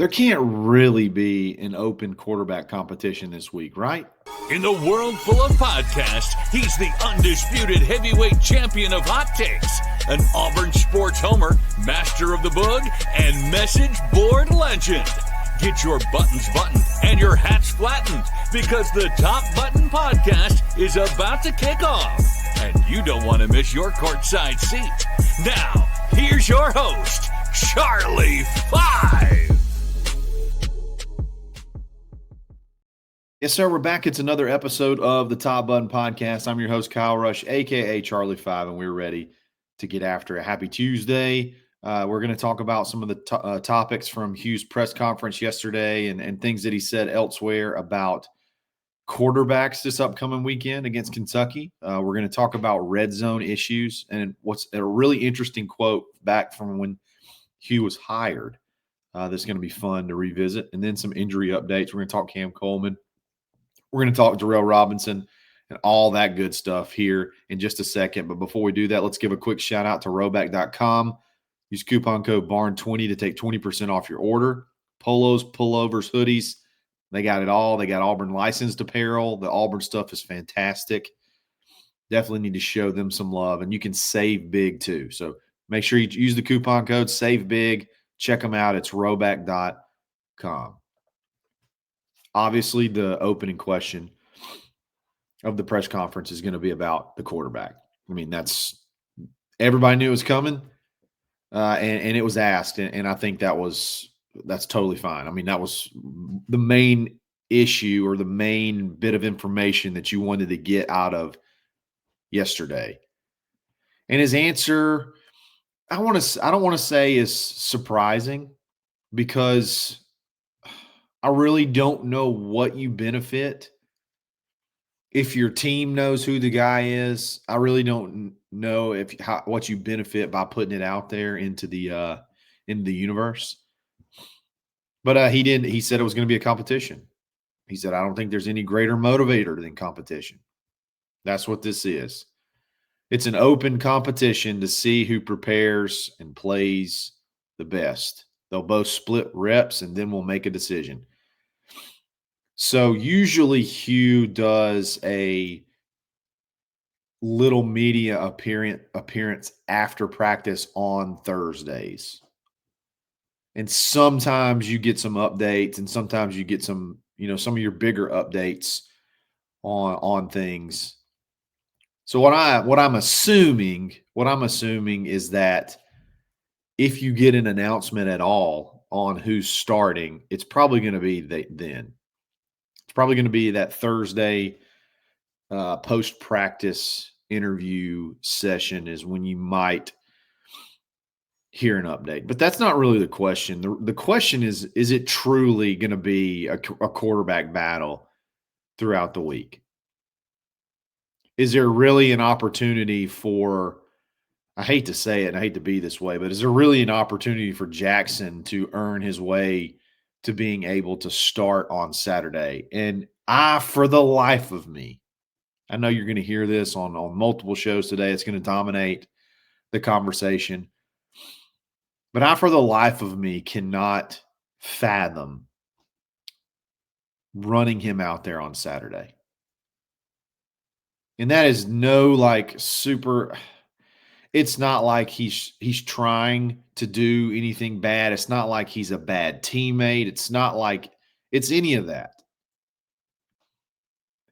There can't really be an open quarterback competition this week, right? In the world full of podcasts, he's the undisputed heavyweight champion of hot takes, an Auburn sports homer, master of the boog, and message board legend. Get your buttons buttoned and your hats flattened because the Top Button Podcast is about to kick off. And you don't want to miss your courtside seat. Now, here's your host, Charlie Five. Yes, sir. We're back. It's another episode of the Top Button Podcast. I'm your host, Kyle Rush, a.k.a. Charlie Five, and we're ready to get after it. Happy Tuesday. We're going to talk about some of the topics from Hugh's press conference yesterday and things that he said elsewhere about quarterbacks this upcoming weekend against Kentucky. We're going to talk about red zone issues and what's a really interesting quote back from when Hugh was hired. That's going to be fun to revisit. And then some injury updates. We're going to talk Cam Coleman. We're going to talk Darrell Robinson and all that good stuff here in just a second. But before we do that, let's give a quick shout out to Rhoback.com. Use coupon code BARN20 to take 20% off your order. Polos, pullovers, hoodies, they got it all. They got Auburn licensed apparel. The Auburn stuff is fantastic. Definitely need to show them some love. And you can save big too. So make sure you use the coupon code, save big. Check them out. It's Rhoback.com. Obviously, the opening question of the press conference is going to be about the quarterback. I mean, everybody knew it was coming. And it was asked, and I think that's totally fine. I mean, that was the main issue or the main bit of information that you wanted to get out of yesterday. And his answer, I don't want to say is surprising because I really don't know what you benefit if your team knows who the guy is. I really don't know what you benefit by putting it out there into the universe. But he said it was going to be a competition. He said, I don't think there's any greater motivator than competition. That's what this is. It's an open competition to see who prepares and plays the best. They'll both split reps and then we'll make a decision. So usually Hugh does a little media appearance after practice on Thursdays. And sometimes you get some updates and sometimes you get some of your bigger updates on things. So what I'm assuming is that if you get an announcement at all on who's starting, it's probably going to be then. It's probably going to be that Thursday post-practice interview session is when you might hear an update. But that's not really the question. The question is it truly going to be a quarterback battle throughout the week? Is there really an opportunity for, I hate to say it and I hate to be this way, but is there really an opportunity for Jackson to earn his way to being able to start on Saturday? And for the life of me, I know you're going to hear this on multiple shows today. It's going to dominate the conversation. But for the life of me, cannot fathom running him out there on Saturday. And that is super – it's not like he's trying to do anything bad. It's not like he's a bad teammate. It's not like it's any of that.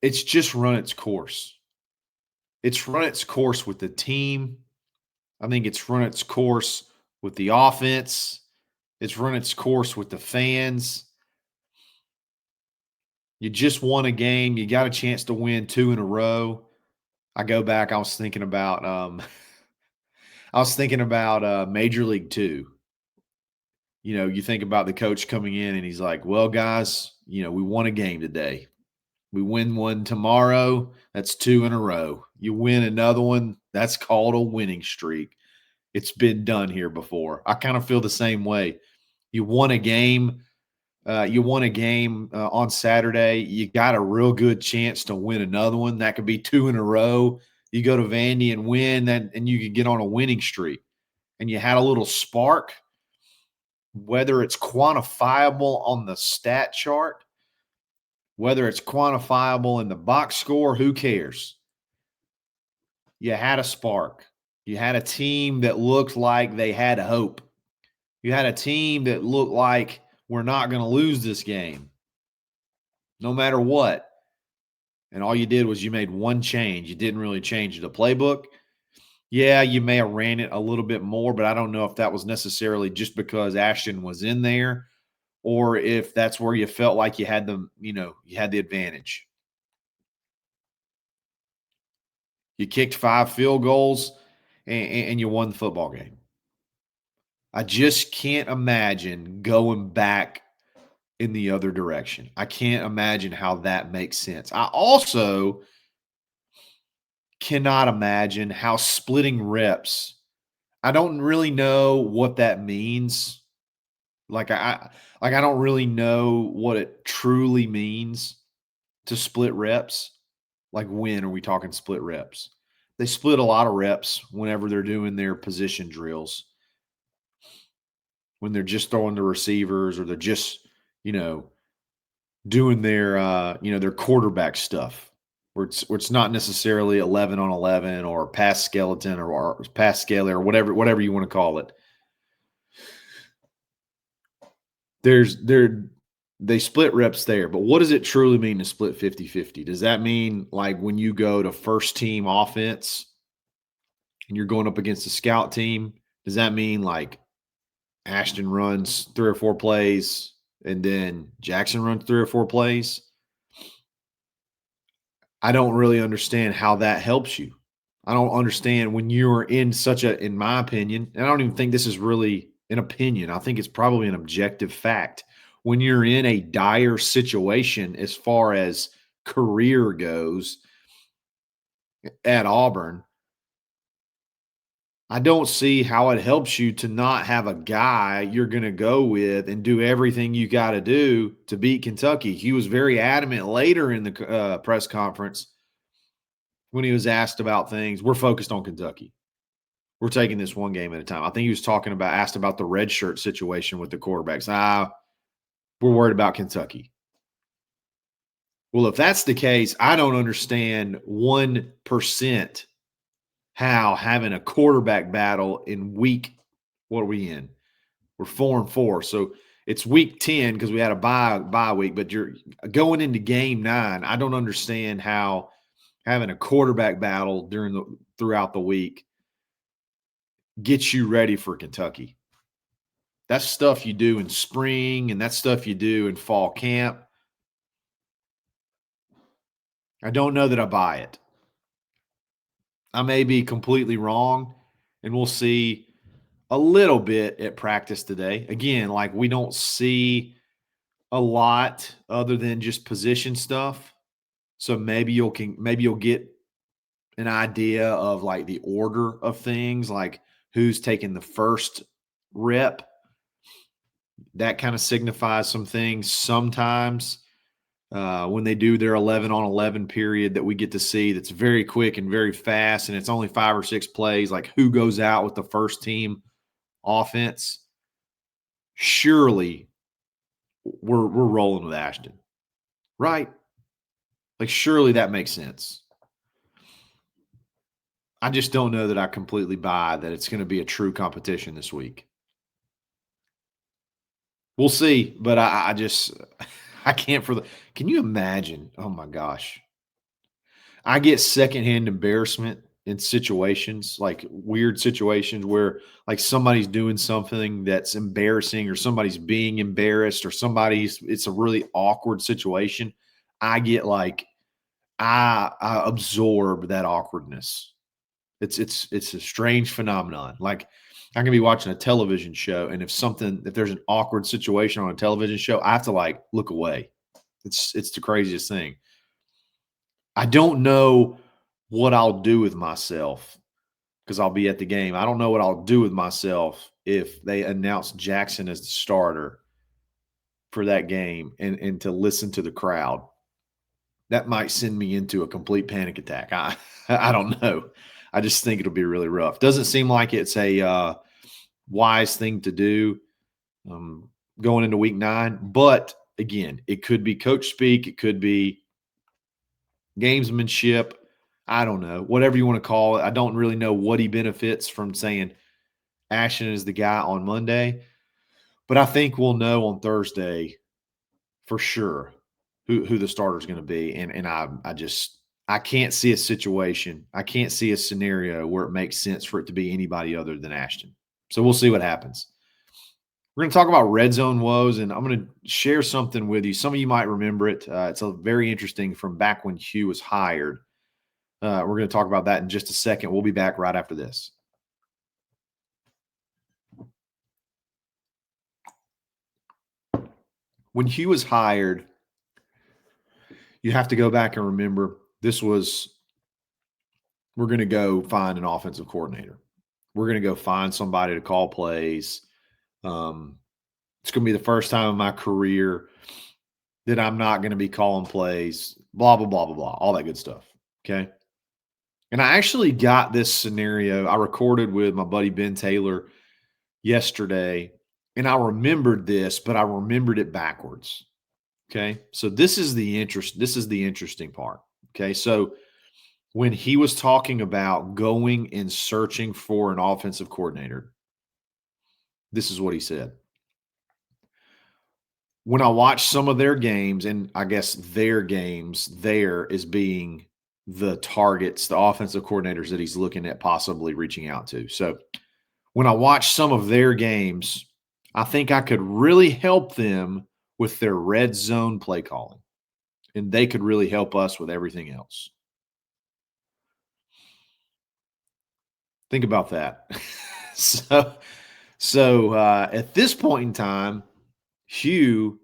It's just run its course. It's run its course with the team. I think it's run its course with the offense. It's run its course with the fans. You just won a game. You got a chance to win 2 in a row. I go back. I was thinking about Major League 2. You think about the coach coming in and he's like, well, guys, we won a game today. We win one tomorrow. That's 2 in a row. You win another one. That's called a winning streak. It's been done here before. I kind of feel the same way. You won a game. On Saturday. You got a real good chance to win another one. That could be 2 in a row. You go to Vandy and win that, and you could get on a winning streak. And you had a little spark. whether it's quantifiable on the stat chart, whether it's quantifiable in the box score, who cares? You had a spark. You had a team that looked like they had hope. You had a team that looked like we're not going to lose this game, no matter what. And all you did was you made one change. You didn't really change the playbook. Yeah, you may have ran it a little bit more, but I don't know if that was necessarily just because Ashton was in there or if that's where you felt like you had the advantage. You kicked 5 field goals and you won the football game. I just can't imagine going back in the other direction. I can't imagine how that makes sense. I also cannot imagine how splitting reps. I don't really know what that means. I don't really know what it truly means to split reps. Like, when are we talking split reps? They split a lot of reps whenever they're doing their position drills. When they're just throwing the receivers or they're just, doing their quarterback stuff where it's not necessarily 11 on 11 or pass skeleton or pass scaler or whatever you want to call it. They split reps there, but what does it truly mean to split 50-50? Does that mean like when you go to first team offense and you're going up against a scout team? Does that mean like Ashton runs 3 or 4 plays and then Jackson runs 3 or 4 plays? I don't really understand how that helps you. I don't understand when you're in in my opinion, and I don't even think this is really an opinion. I think it's probably an objective fact. When you're in a dire situation as far as career goes at Auburn, I don't see how it helps you to not have a guy you're going to go with and do everything you got to do to beat Kentucky. He was very adamant later in the press conference when he was asked about things. We're focused on Kentucky. We're taking this one game at a time. I think he was asked about the red shirt situation with the quarterbacks. We're worried about Kentucky. Well, if that's the case, I don't understand 1% how having a quarterback battle in what are we in? We're 4-4. So it's week 10 because we had a bye week, but you're going into game 9. I don't understand how having a quarterback battle throughout the week gets you ready for Kentucky. That's stuff you do in spring, and that's stuff you do in fall camp. I don't know that I buy it. I may be completely wrong, and we'll see a little bit at practice today. Again, like, we don't see a lot other than just position stuff. So maybe you'll get an idea of like the order of things, like who's taking the first rep. That kind of signifies some things sometimes when they do their 11 on 11 period that we get to see that's very quick and very fast, and it's only 5 or 6 plays, like who goes out with the first team offense. Surely we're rolling with Ashton, right? Like, surely that makes sense. I just don't know that I completely buy that it's going to be a true competition this week. We'll see, but I can't can you imagine? Oh my gosh. I get secondhand embarrassment in situations, like weird situations where like somebody's doing something that's embarrassing or somebody's being embarrassed or it's a really awkward situation. I get like, I absorb that awkwardness. It's a strange phenomenon. Like, I can be watching a television show, and if there's an awkward situation on a television show, I have to like look away. It's the craziest thing. I don't know what I'll do with myself because I'll be at the game. I don't know what I'll do with myself if they announce Jackson as the starter for that game and to listen to the crowd. That might send me into a complete panic attack. I don't know. I just think it'll be really rough. Doesn't seem like it's a wise thing to do. going into week 9. But again, it could be coach speak. It could be gamesmanship. I don't know. Whatever you want to call it. I don't really know what he benefits from saying Ashton is the guy on Monday. But I think we'll know on Thursday for sure who the starter is going to be. And I can't see a situation. I can't see a scenario where it makes sense for it to be anybody other than Ashton. So we'll see what happens. We're going to talk about red zone woes, and I'm going to share something with you. Some of you might remember it. It's a very interesting from back when Hugh was hired. We're going to talk about that in just a second. We'll be back right after this. When Hugh was hired, you have to go back and remember we're going to go find an offensive coordinator. We're going to go find somebody to call plays. It's going to be the first time in my career that I'm not going to be calling plays, blah, blah, blah, blah, blah, all that good stuff. Okay. And I actually got this scenario. I recorded with my buddy Ben Taylor yesterday, and I remembered this, but I remembered it backwards. Okay. So this is the interesting part. Okay. So when he was talking about going and searching for an offensive coordinator, this is what he said. When I watched some of their games, and I guess their games there is being the targets, the offensive coordinators that he's looking at possibly reaching out to. So when I watched some of their games, I think I could really help them with their red zone play calling, and they could really help us with everything else. Think about that. So at this point in time, Hugh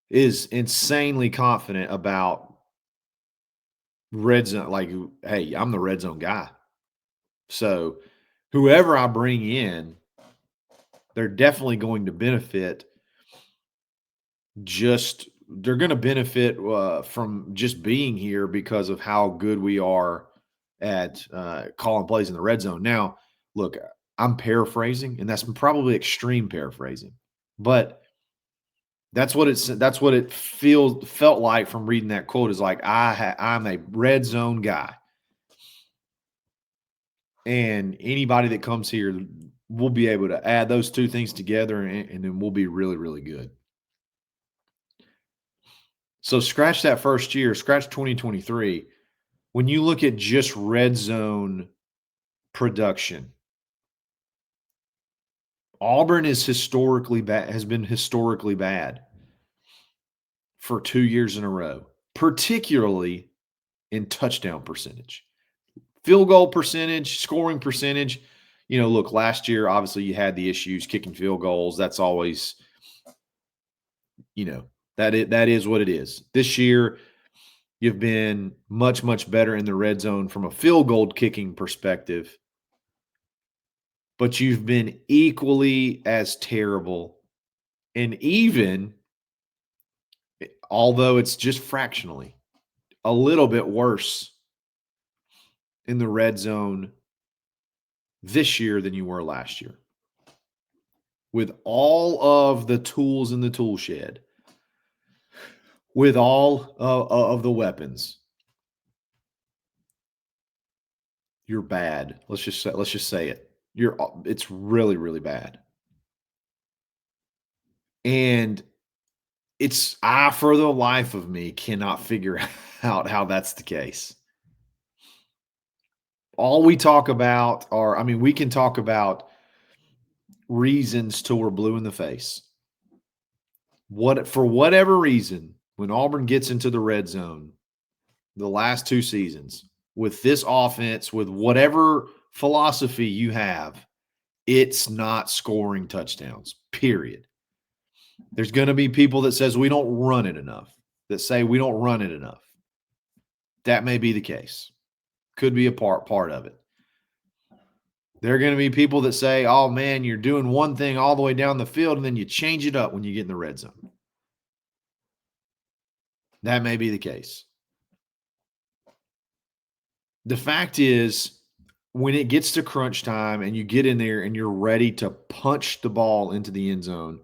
is insanely confident about red zone. Like, hey, I'm the red zone guy. So whoever I bring in, they're definitely going to benefit. They're going to benefit from just being here because of how good we are at calling plays in the red zone. Now, look, I'm paraphrasing, and that's probably extreme paraphrasing, but that's what it felt like from reading that quote. Is like I'm a red zone guy, and anybody that comes here, we'll be able to add those two things together, and then we'll be really, really good. So scratch that first year, scratch 2023. When you look at just red zone production, Auburn has been historically bad for 2 years in a row, particularly in touchdown percentage. Field goal percentage, scoring percentage. Look, last year, obviously, you had the issues kicking field goals. That's always, that is what it is. This year, you've been much, much better in the red zone from a field goal kicking perspective, but you've been equally as terrible, and even, although it's just fractionally, a little bit worse in the red zone this year than you were last year. With all of the tools in the tool shed, with all of the weapons, you're bad. Let's just say it. It's really, really bad. And I, for the life of me, cannot figure out how that's the case. All we talk about we can talk about reasons till we're blue in the face. For whatever reason, when Auburn gets into the red zone, the last 2 seasons, with this offense, with whatever philosophy you have, it's not scoring touchdowns, period. There's going to be people that says we don't run it enough, that say we don't run it enough. That may be the case. Could be a part of it. There are going to be people that say, oh, man, you're doing one thing all the way down the field, and then you change it up when you get in the red zone. That may be the case. The fact is, when it gets to crunch time and you get in there and you're ready to punch the ball into the end zone,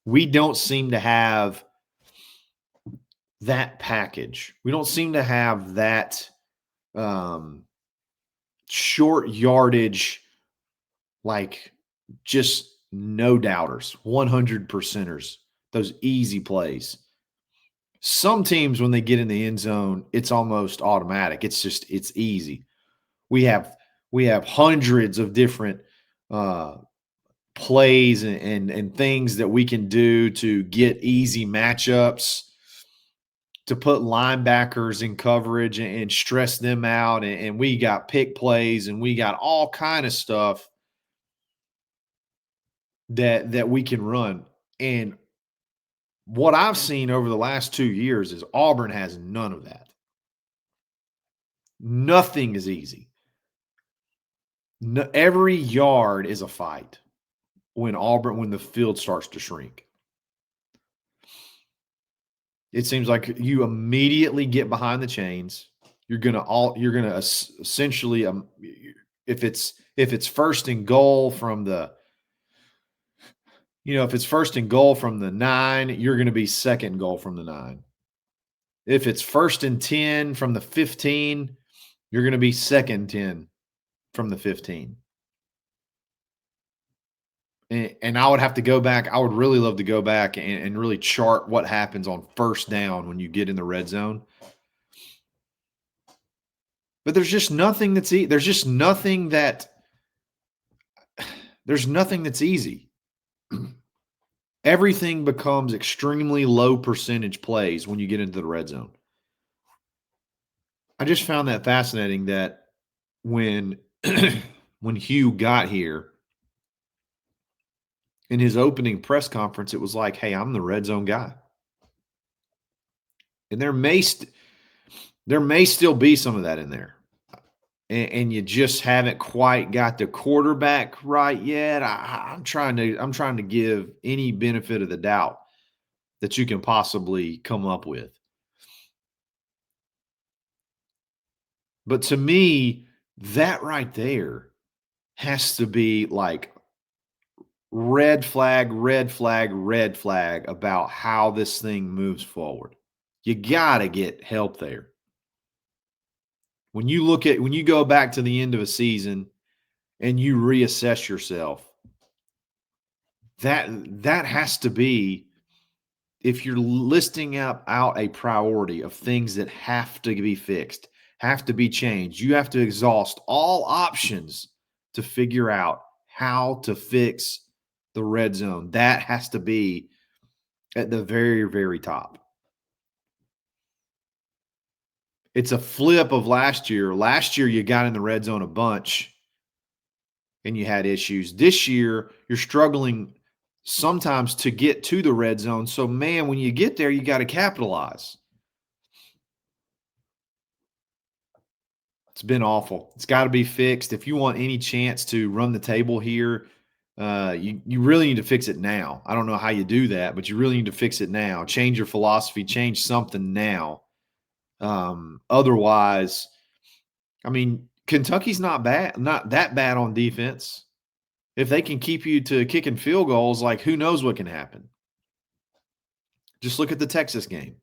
we don't seem to have that package. We don't seem to have that short yardage, like just no doubters, 100%ers, those easy plays. Some teams, when they get in the end zone, it's almost automatic. It's easy. We have hundreds of different plays and things that we can do to get easy matchups, to put linebackers in coverage and stress them out. And we got pick plays and we got all kind of stuff that we can run. And what I've seen over the last 2 years is Auburn has none of that. Nothing is easy. No, every yard is a fight when the field starts to shrink. It seems like you immediately get behind the chains. You're gonna essentially if it's first and goal from the if it's first and goal from the 9, you're going to be second goal from the 9. If it's first and 10 from the 15, you're going to be second 10 from the 15. And I would have to go back. I would really love to go back and really chart what happens on first down when you get in the red zone. But there's just nothing that's there's nothing that's easy. Everything becomes extremely low percentage plays when you get into the red zone. I just found that fascinating that when Hugh got here, in his opening press conference, it was like, hey, I'm the red zone guy. And there may still be some of that in there. And you just haven't quite got the quarterback right yet. I'm trying to give any benefit of the doubt that you can possibly come up with. But to me, that right there has to be like red flag, red flag, red flag about how this thing moves forward. You got to get help there. When you go back to the end of a season and you reassess yourself, that has to be, if you're listing out a priority of things that have to be fixed, have to be changed, you have to exhaust all options to figure out how to fix the red zone. That has to be at the very, very top. It's a flip of last year. Last year, you got in the red zone a bunch and you had issues. This year, you're struggling sometimes to get to the red zone. So, man, when you get there, you got to capitalize. It's been awful. It's got to be fixed. If you want any chance to run the table here, you really need to fix it now. I don't know how you do that, but you really need to fix it now. Change your philosophy, change something now. Otherwise, I mean, Kentucky's not that bad on defense. If they can keep you to kicking field goals, like who knows what can happen. Just look at the Texas game.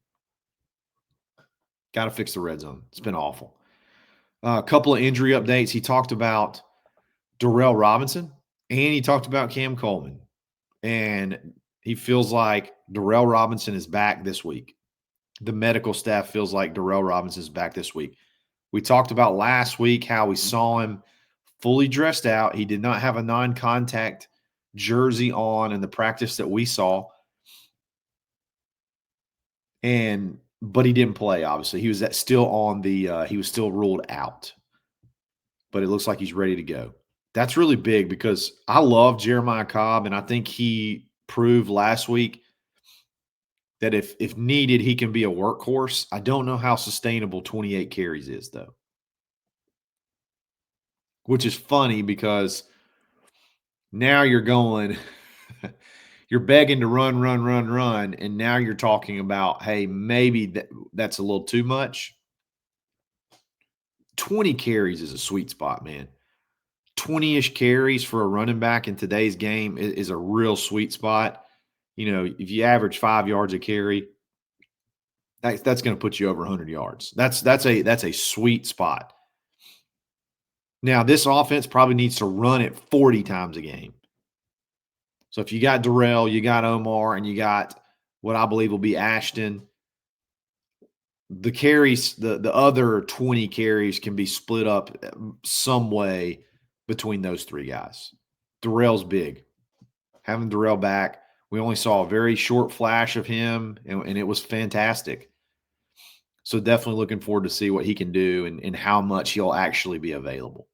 Got to fix the red zone. It's been awful. A couple of injury updates. He talked about Darrell Robinson and he talked about Cam Coleman. And he feels like Darrell Robinson is back this week. The medical staff feels like Darrell Robinson is back this week. We talked about last week how we saw him fully dressed out. He did not have a non-contact jersey on in the practice that we saw. But he didn't play, obviously. He was he was still ruled out. But it looks like he's ready to go. That's really big because I love Jeremiah Cobb, and I think he proved last week that if needed, he can be a workhorse. I don't know how sustainable 28 carries is, though. Which is funny because now you're going – you're begging to run, and now you're talking about, hey, maybe that's a little too much. 20 carries is a sweet spot, man. 20-ish carries for a running back in today's game is a real sweet spot. if you average 5 yards a carry, that's going to put you over 100 yards. That's a sweet spot. Now, this offense probably needs to run it 40 times a game. So if you got Darrell, you got Omar, and you got what I believe will be Ashton, the carries, the other 20 carries can be split up some way between those three guys. Darrell's big. Having Darrell back, we only saw a very short flash of him, and it was fantastic. So definitely looking forward to see what he can do and how much he'll actually be available.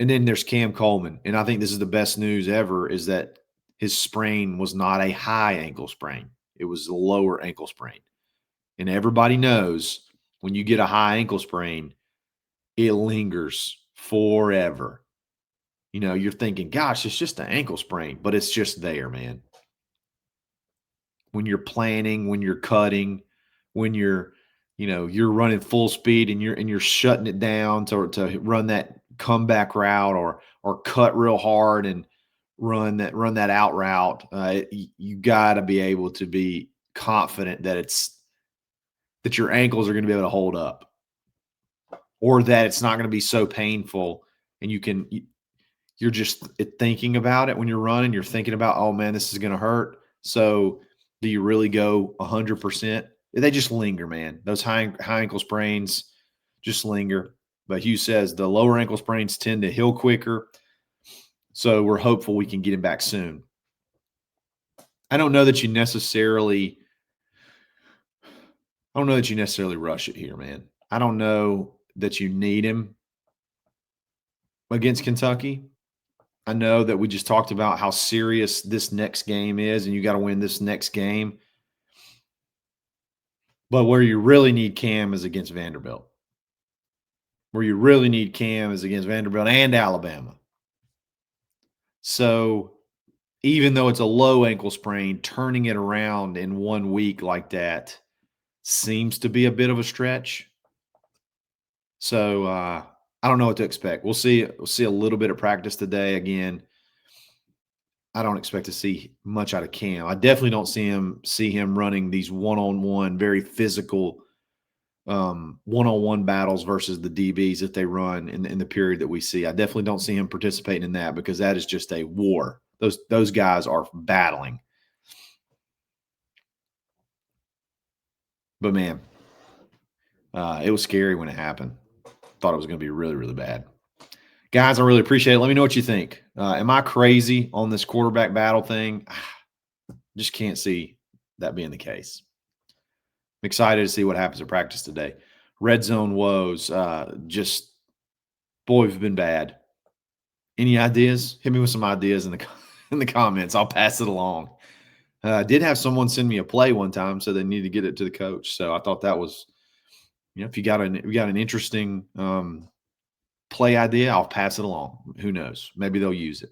And then there's Cam Coleman. And I think this is the best news ever, is that his sprain was not a high ankle sprain. It was a lower ankle sprain. And everybody knows when you get a high ankle sprain, it lingers forever. You're thinking, gosh, it's just an ankle sprain, but it's just there, man. When you're planning, when you're cutting, when you're running full speed and you're shutting it down to run that comeback route or cut real hard and run that out route, you got to be able to be confident that your ankles are going to be able to hold up, or that it's not going to be so painful and you're just thinking about it when you're running. You're thinking about, oh man, this is going to hurt. So do you really go 100%? They just linger, man. Those high ankle sprains just linger. But Hugh says the lower ankle sprains tend to heal quicker. So we're hopeful we can get him back soon. I don't know that you necessarily rush it here, man. I don't know that you need him against Kentucky. I know that we just talked about how serious this next game is, and you got to win this next game. But where you really need Cam is against Vanderbilt. Where you really need Cam is against Vanderbilt and Alabama. So even though it's a low ankle sprain, turning it around in 1 week like that seems to be a bit of a stretch. So I don't know what to expect. We'll see a little bit of practice today. Again, I don't expect to see much out of Cam. I definitely don't see him running these one-on-one, very physical one-on-one battles versus the DBs that they run in the period that we see. I definitely don't see him participating in that, because that is just a war. Those guys are battling. But man, it was scary when it happened. Thought it was going to be really, really bad. Guys, I really appreciate it. Let me know what you think. Am I crazy on this quarterback battle thing? Just can't see that being the case. I'm excited to see what happens at practice today. Red zone woes, boy, have been bad. Any ideas? Hit me with some ideas in the comments. I'll pass it along. I did have someone send me a play one time, so they need to get it to the coach. So I thought that was, if you got an interesting play idea, I'll pass it along. Who knows? Maybe they'll use it.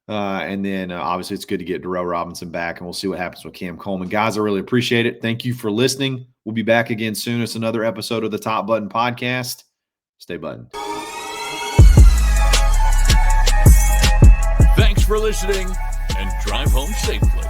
And then obviously it's good to get Darrell Robinson back, and we'll see what happens with Cam Coleman. Guys, I really appreciate it. Thank you for listening. We'll be back again soon. It's another episode of the Top Button Podcast. Stay buttoned. Thanks for listening, and drive home safely.